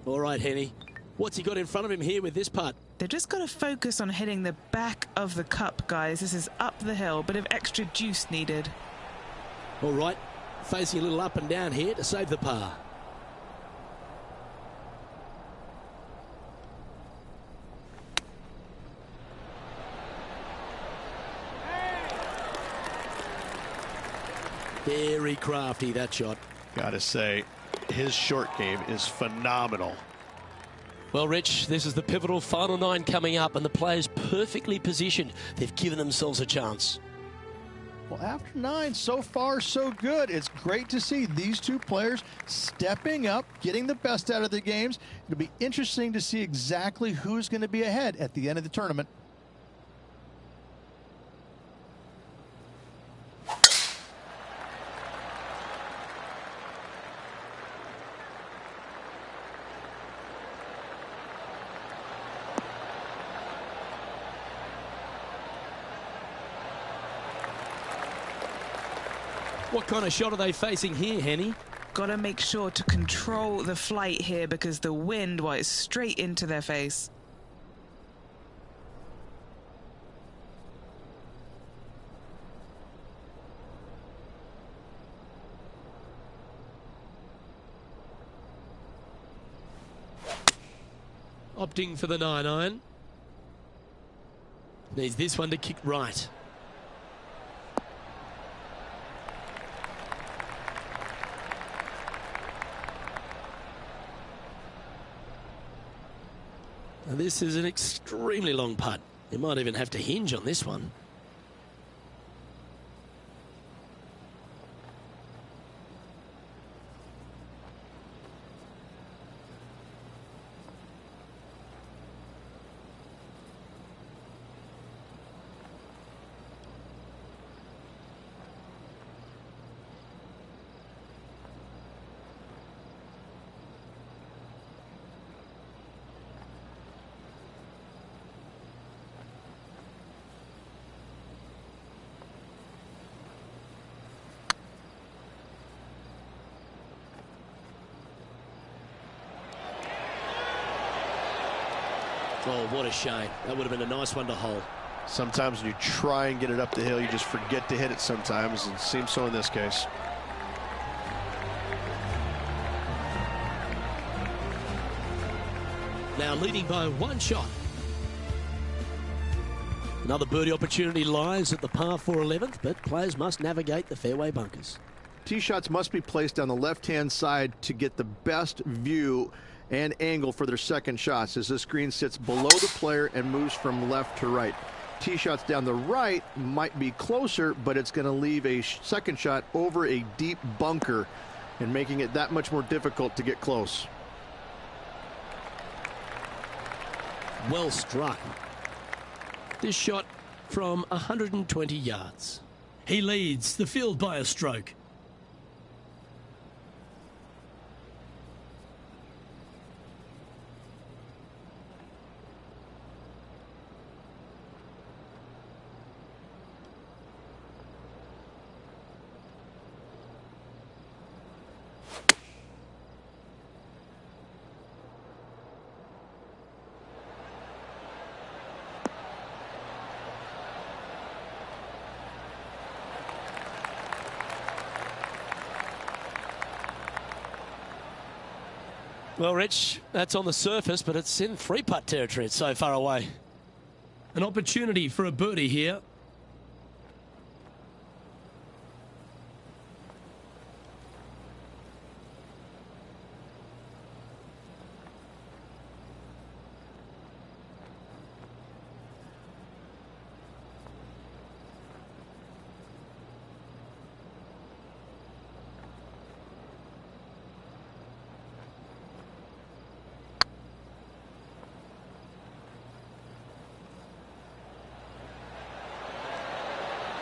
All right, Henny. What's he got in front of him here with this putt? They've just got to focus on hitting the back of the cup, guys. This is up the hill, bit of extra juice needed. All right, facing a little up and down here to save the par. Very crafty, that shot. Gotta say, his short game is phenomenal. Well, Rich, this is the pivotal final 9 coming up, and the players perfectly positioned. They've given themselves a chance. Well, after 9, so far, so good. It's great to see these two players stepping up, getting the best out of their games. It'll be interesting to see exactly who's going to be ahead at the end of the tournament. What kind of shot are they facing here, Henny? Got to make sure to control the flight here because the wind, well, is straight into their face. Opting for the 9-iron. Needs this one to kick right. Now this is an extremely long putt. You might even have to hinge on this one. Oh, what a shame. That would have been a nice one to hole. Sometimes when you try and get it up the hill, you just forget to hit it sometimes, and it seems so in this case. Now leading by 1 shot. Another birdie opportunity lies at the par 4 11th, but players must navigate the fairway bunkers. Tee shots must be placed on the left-hand side to get the best view and angle for their second shots as this green sits below the player and moves from left to right. Tee shots down the right might be closer, but it's going to leave a second shot over a deep bunker and making it that much more difficult to get close. Well struck. This shot from 120 yards. He leads the field by a stroke. Well, Rich, that's on the surface, but it's in 3-putt territory. It's so far away. An opportunity for a birdie here.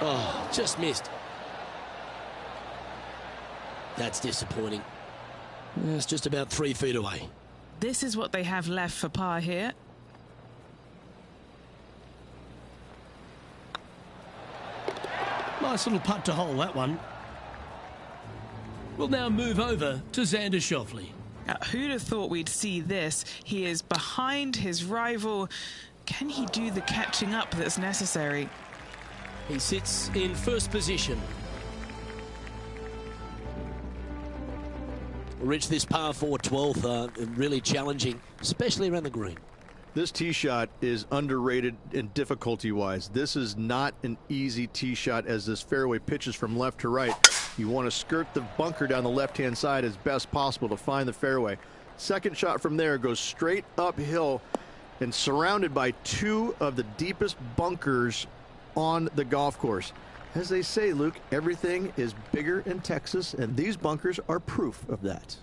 Oh, just missed. That's disappointing. It's just about 3 feet away. This is what they have left for par here. Nice little putt to hole, that one. We'll now move over to Xander Schauffele. Who'd have thought we'd see this? He is behind his rival. Can he do the catching up that's necessary? He sits in first position. Rich, this par 4 12th, really challenging, especially around the green. This tee shot is underrated in difficulty-wise. This is not an easy tee shot as this fairway pitches from left to right. You want to skirt the bunker down the left-hand side as best possible to find the fairway. Second shot from there goes straight uphill and surrounded by 2 of the deepest bunkers on the golf course. As they say, Luke, everything is bigger in Texas, and these bunkers are proof of that.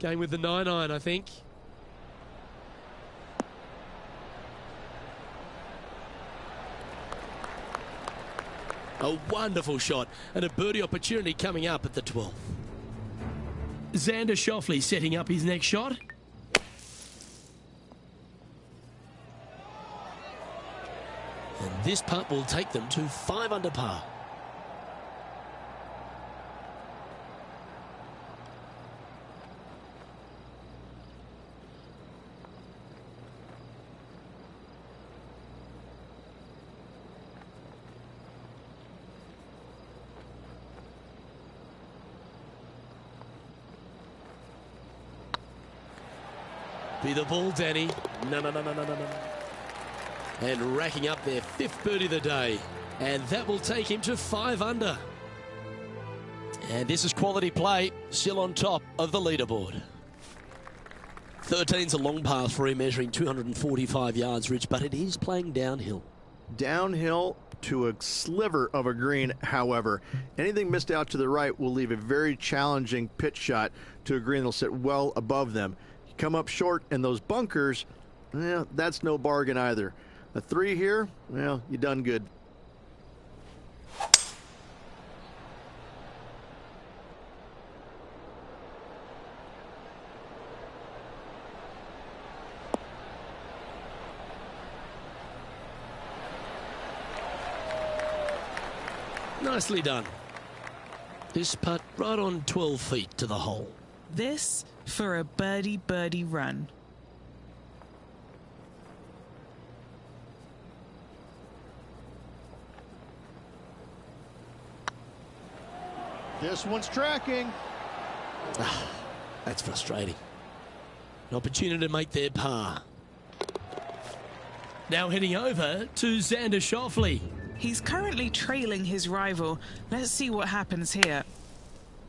Going with the 9-iron, I think. A wonderful shot and a birdie opportunity coming up at the 12th. Xander Schauffele setting up his next shot. And this putt will take them to 5 under par. Be the ball, Danny. No. And racking up their 5th birdie of the day. And that will take him to 5 under. And this is quality play, still on top of the leaderboard. 13's a long par 3, measuring 245 yards, Rich, but it is playing downhill. Downhill to a sliver of a green, however. Anything missed out to the right will leave a very challenging pitch shot to a green that'll sit well above them. Come up short in those bunkers, well, that's no bargain either. A 3 here, well, you done good. Nicely done. This putt right on 12 feet to the hole. This for a birdie run. This one's tracking. That's frustrating. An opportunity to make their par. Now heading over to Xander Schauffele. He's currently trailing his rival. Let's see what happens here.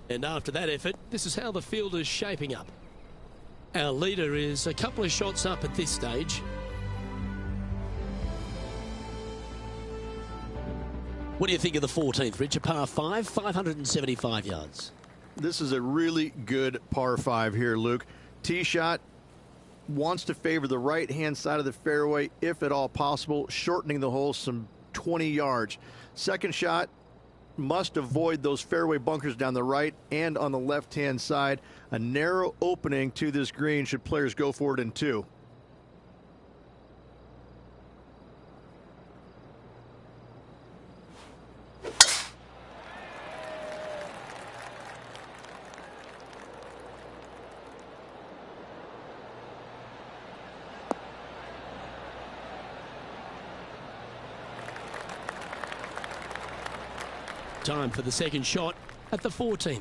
And after that effort, this is how the field is shaping up. Our leader is a couple of shots up at this stage. What do you think of the 14th, Rich? A par 5, 575 yards. This is a really good par 5 here, Luke. Tee shot wants to favor the right-hand side of the fairway, if at all possible, shortening the hole some 20 yards. Second shot must avoid those fairway bunkers down the right and on the left-hand side. A narrow opening to this green should players go for it in 2. Time for the second shot at the 14th.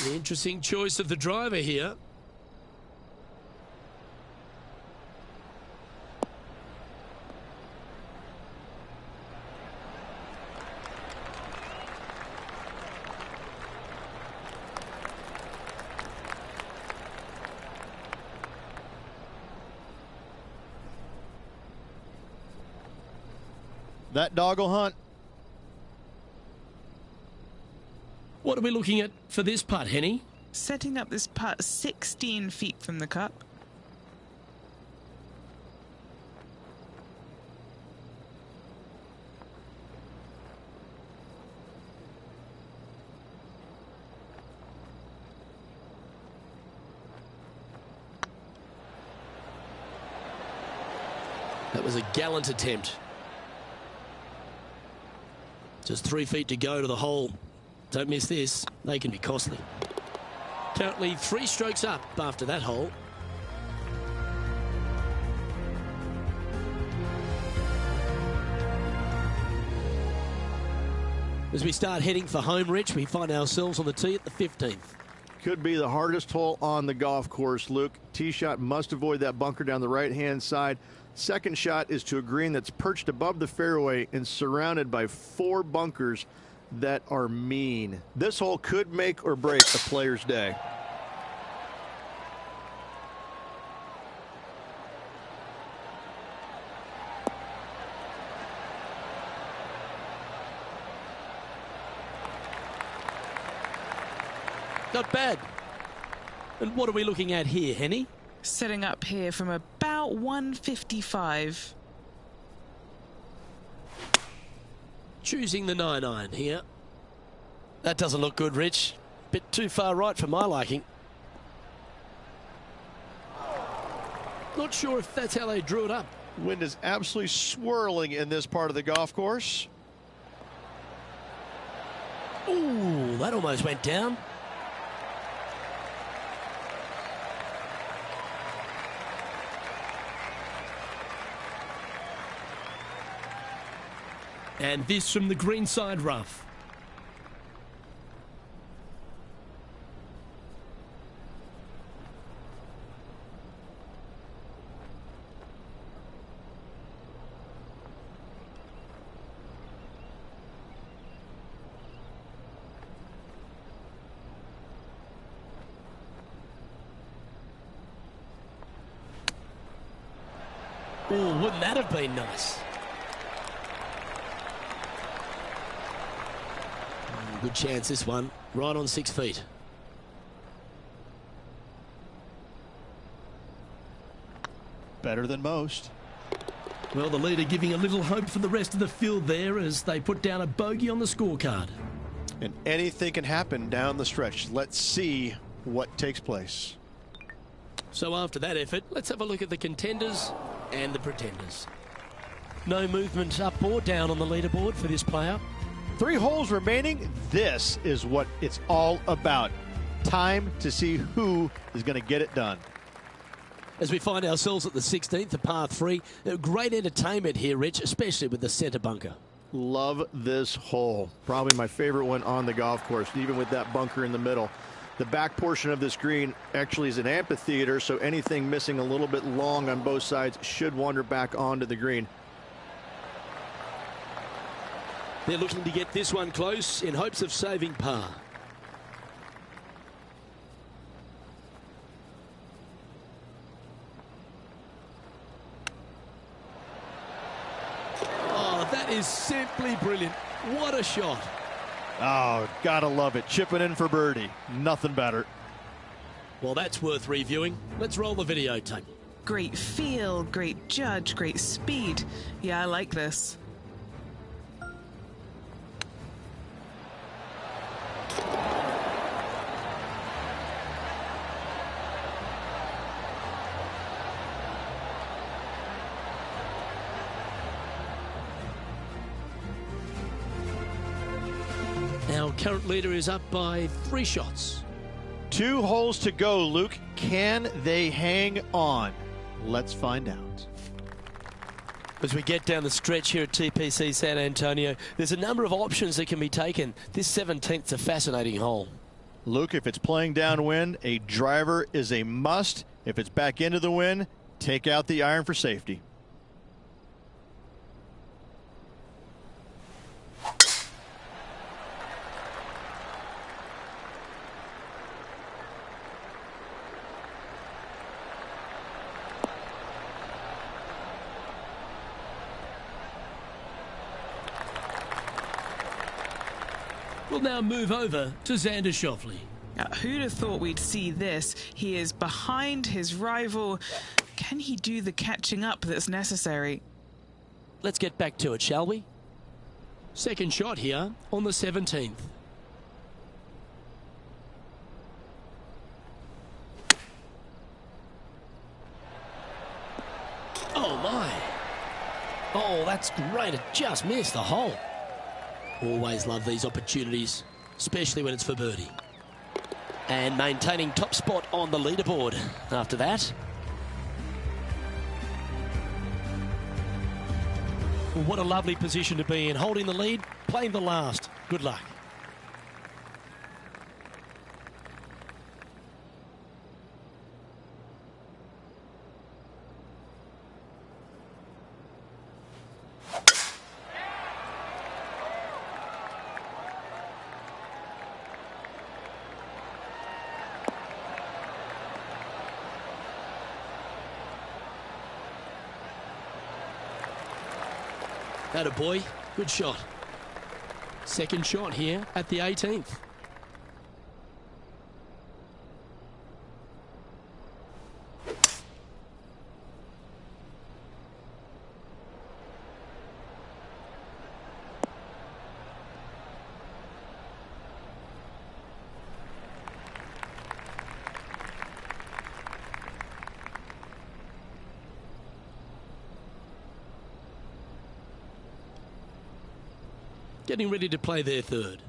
An interesting choice of the driver here. That dog will hunt. What are we looking at for this putt, Henny? Setting up this putt 16 feet from the cup. That was a gallant attempt. Just 3 feet to go to the hole. Don't miss this. They can be costly. Currently 3 strokes up after that hole. As we start heading for home, Rich, we find ourselves on the tee at the 15th. Could be the hardest hole on the golf course, Luke. Tee shot must avoid that bunker down the right-hand side. Second shot is to a green that's perched above the fairway and surrounded by 4 bunkers that are mean. This hole could make or break a player's day. Not bad. And what are we looking at here, Henny? Setting up here from about 155. Choosing the 9-iron here. That doesn't look good, Rich. Bit too far right for my liking. Not sure if that's how they drew it up. Wind is absolutely swirling in this part of the golf course. Ooh, that almost went down. And this from the greenside rough. Ooh, wouldn't that have been nice? Good chance this one, right on 6 feet. Better than most. Well, the leader giving a little hope for the rest of the field there as they put down a bogey on the scorecard. And anything can happen down the stretch. Let's see what takes place. So after that effort, let's have a look at the contenders and the pretenders. No movement up or down on the leaderboard for this player. 3 holes remaining. This is what it's all about. Time to see who is going to get it done. As we find ourselves at the 16th, the par 3. Great entertainment here, Rich, especially with the centre bunker. Love this hole. Probably my favorite one on the golf course, even with that bunker in the middle. The back portion of this green actually is an amphitheater, so anything missing a little bit long on both sides should wander back onto the green. They're looking to get this one close in hopes of saving par. Oh, that is simply brilliant. What a shot. Oh, gotta love it. Chipping in for birdie. Nothing better. Well, that's worth reviewing. Let's roll the videotape. Great feel, great judge, great speed. Yeah, I like this. Our current leader is up by 3 shots. 2 holes to go, Luke. Can they hang on? Let's find out. As we get down the stretch here at TPC San Antonio, there's a number of options that can be taken. This 17th's a fascinating hole. Luke, if it's playing downwind, a driver is a must. If it's back into the wind, take out the iron for safety. We'll now move over to Xander Schauffele. Who'd have thought we'd see this? He is behind his rival. Can he do the catching up that's necessary? Let's get back to it, shall we? Second shot here on the 17th. Oh my. Oh, that's great. It just missed the hole. Always love these opportunities, especially when it's for birdie. And maintaining top spot on the leaderboard after that. Well, what a lovely position to be in, holding the lead, playing the last. Good luck. Atta boy, good shot. Second shot here at the 18th. Getting ready to play their third.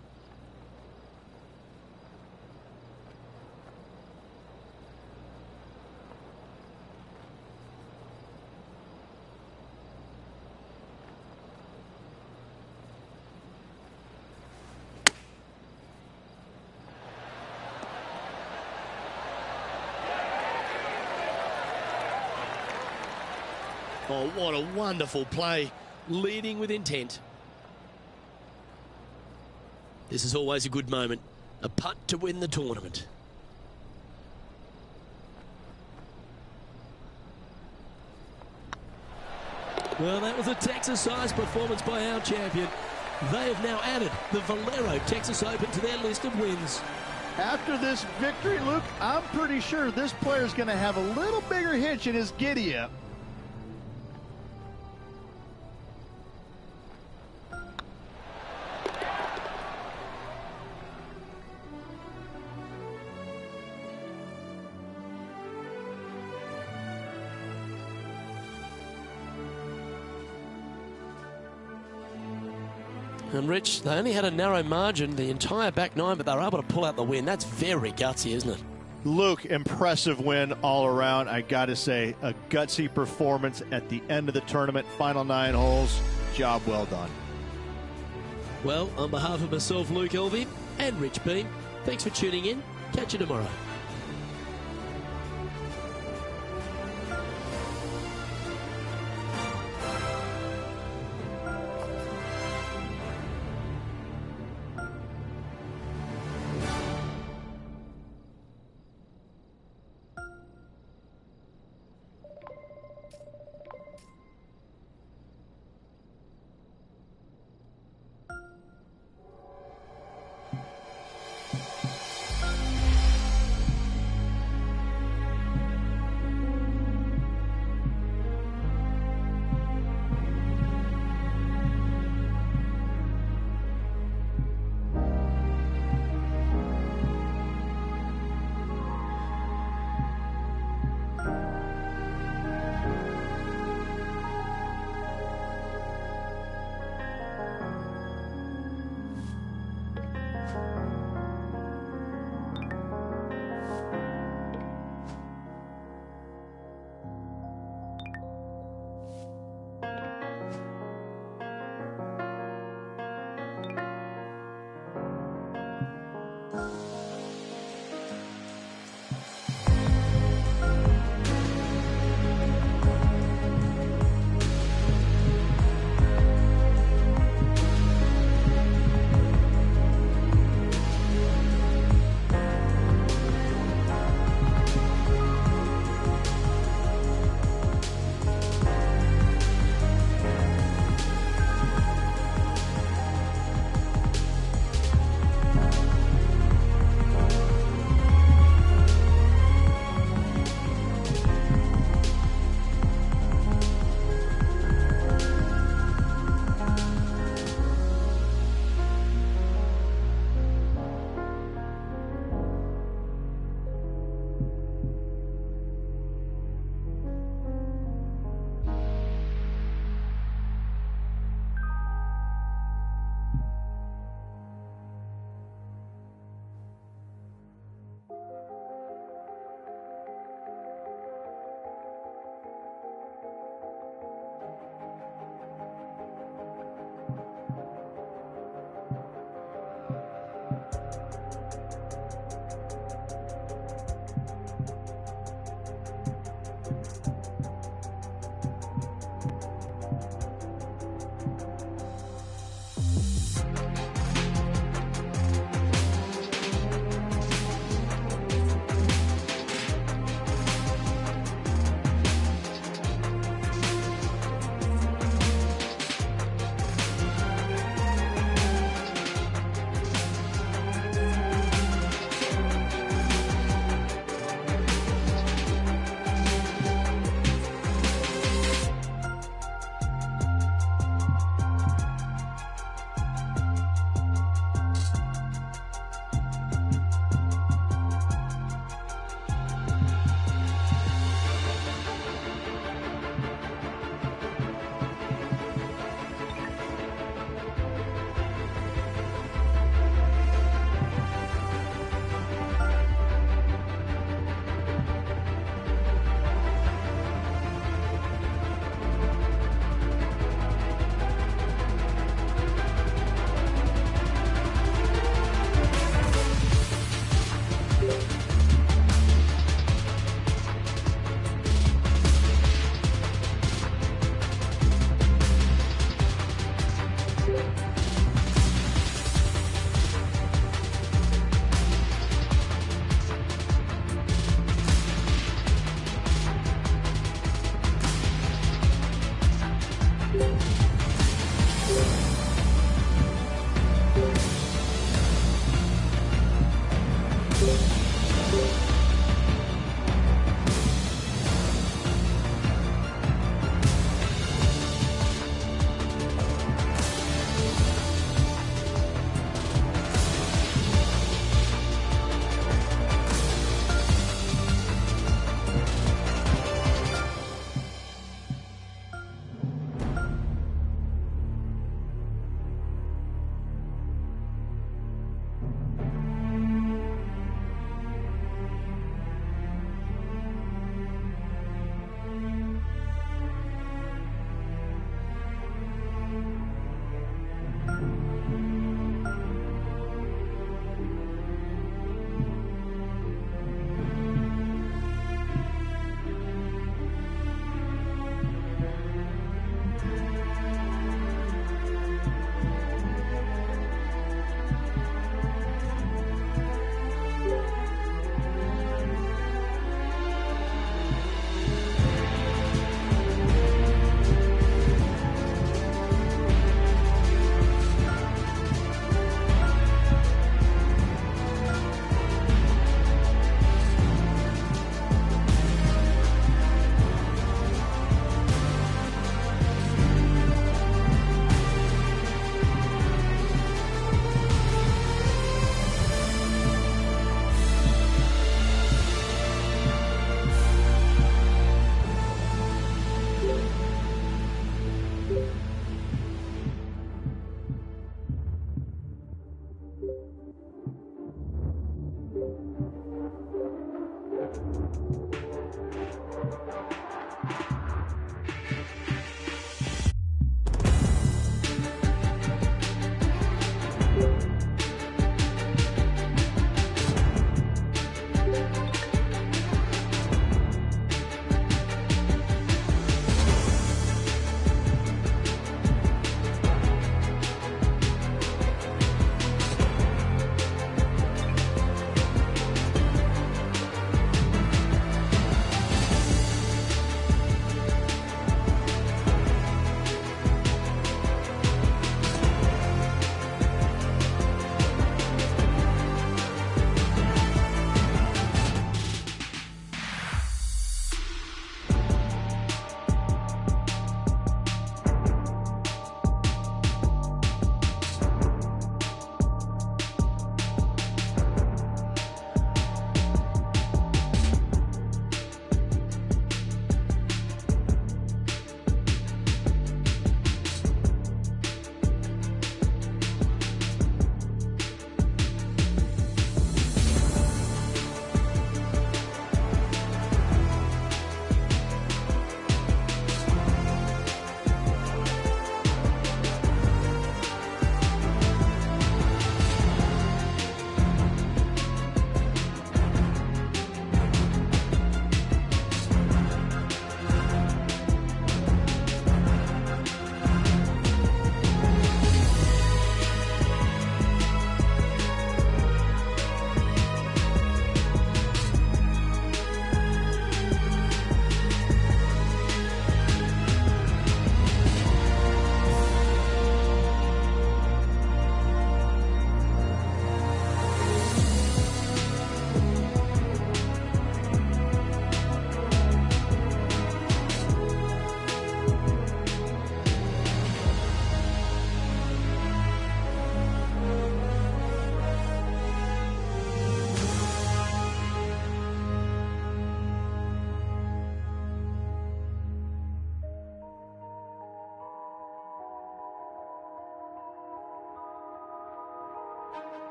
Oh, what a wonderful play. Leading with intent. This is always a good moment. A putt to win the tournament. Well, that was a Texas-sized performance by our champion. They have now added the Valero Texas Open to their list of wins. After this victory, Luke, I'm pretty sure this player's going to have a little bigger hitch in his giddy-up. And Rich, they only had a narrow margin the entire back nine, but they were able to pull out the win. That's very gutsy, isn't it? Luke, impressive win all around. I got to say, a gutsy performance at the end of the tournament. Final 9 holes. Job well done. Well, on behalf of myself, Luke Elvey, and Rich Beam, thanks for tuning in. Catch you tomorrow.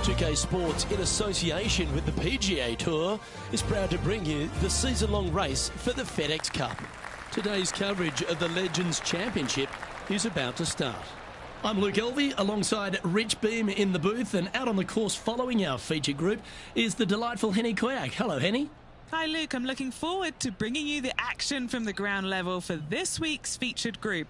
2K Sports, in association with the PGA Tour, is proud to bring you the season-long race for the FedEx Cup. Today's coverage of the Legends Championship is about to start. I'm Luke Elvey, alongside Rich Beam in the booth, and out on the course following our feature group is the delightful Henny Koyak. Hello, Henny. Hi Luke, I'm looking forward to bringing you the action from the ground level for this week's featured group.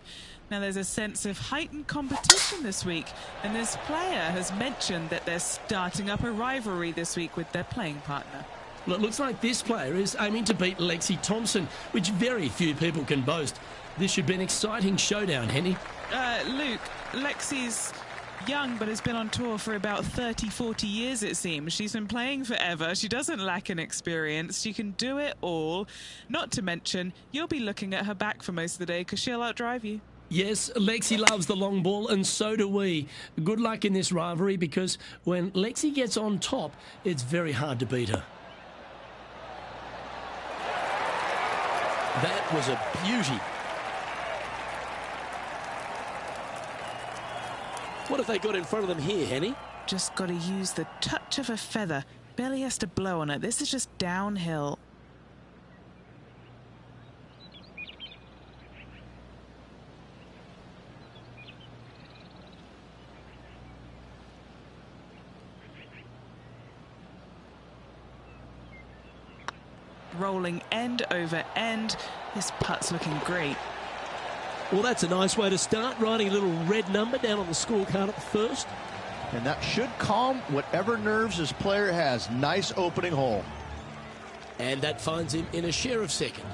Now there's a sense of heightened competition this week, and this player has mentioned that they're starting up a rivalry this week with their playing partner. Well, it looks like this player is aiming to beat Lexi Thompson, which very few people can boast. This should be an exciting showdown, Henny. Luke, Lexi's young but has been on tour for about 30-40 years, it seems. She's been playing forever. She doesn't lack in experience. She can do it all. Not to mention, you'll be looking at her back for most of the day because she'll outdrive you. Yes, Lexi loves the long ball, and so do we. Good luck in this rivalry, because when Lexi gets on top, it's very hard to beat her. That was a beauty. What have they got in front of them here, Henny? Just got to use the touch of a feather. Barely has to blow on it. This is just downhill. Rolling end over end. This putt's looking great. Well, that's a nice way to start, writing a little red number down on the scorecard at the first. And that should calm whatever nerves this player has. Nice opening hole. And that finds him in a share of second.